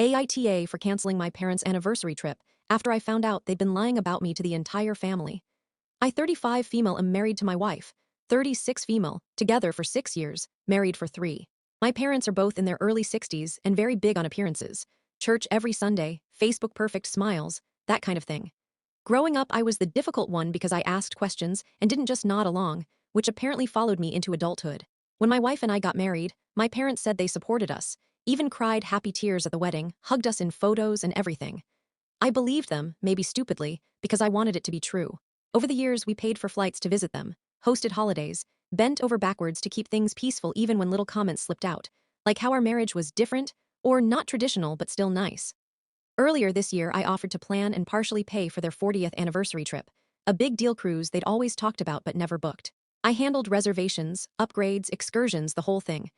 AITA for canceling my parents' anniversary trip after I found out they'd been lying about me to the entire family. I 35 female am married to my wife, 36 female, together for 6 years, married for 3. My parents are both in their early 60s and very big on appearances. Church every Sunday, Facebook perfect smiles, that kind of thing. Growing up, I was the difficult one because I asked questions and didn't just nod along, which apparently followed me into adulthood. When my wife and I got married, my parents said they supported us, even cried happy tears at the wedding, hugged us in photos and everything. I believed them, maybe stupidly, because I wanted it to be true. Over the years, we paid for flights to visit them, hosted holidays, bent over backwards to keep things peaceful even when little comments slipped out, like how our marriage was different, or not traditional but still nice. Earlier this year, I offered to plan and partially pay for their 40th anniversary trip, a big deal cruise they'd always talked about but never booked. I handled reservations, upgrades, excursions, the whole thing.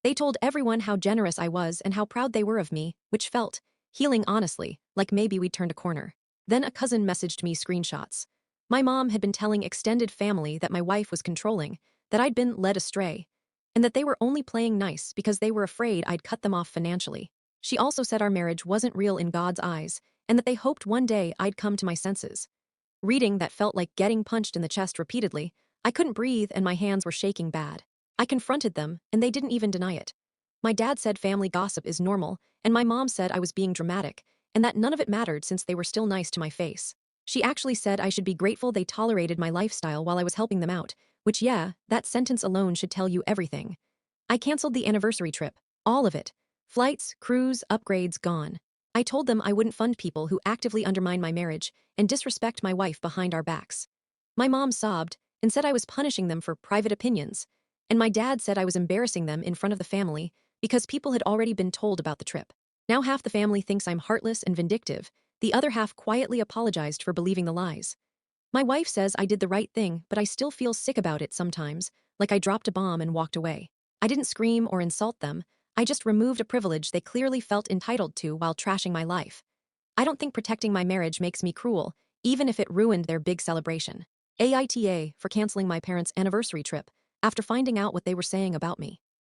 They told everyone how generous I was and how proud they were of me, which felt healing honestly, like maybe we'd turned a corner. Then a cousin messaged me screenshots. My mom had been telling extended family that my wife was controlling, that I'd been led astray, and that they were only playing nice because they were afraid I'd cut them off financially. She also said our marriage wasn't real in God's eyes, and that they hoped one day I'd come to my senses. Reading that felt like getting punched in the chest repeatedly, I couldn't breathe and my hands were shaking bad. I confronted them, and they didn't even deny it. My dad said family gossip is normal, and my mom said I was being dramatic, and that none of it mattered since they were still nice to my face. She actually said I should be grateful they tolerated my lifestyle while I was helping them out, which yeah, that sentence alone should tell you everything. I canceled the anniversary trip, all of it. Flights, cruise, upgrades, gone. I told them I wouldn't fund people who actively undermine my marriage and disrespect my wife behind our backs. My mom sobbed and said I was punishing them for private opinions, and my dad said I was embarrassing them in front of the family because people had already been told about the trip. Now half the family thinks I'm heartless and vindictive, the other half quietly apologized for believing the lies. My wife says I did the right thing, but I still feel sick about it sometimes, like I dropped a bomb and walked away. I didn't scream or insult them, I just removed a privilege they clearly felt entitled to while trashing my life. I don't think protecting my marriage makes me cruel, even if it ruined their big celebration. AITA for canceling my parents' anniversary trip after finding out what they were saying about me.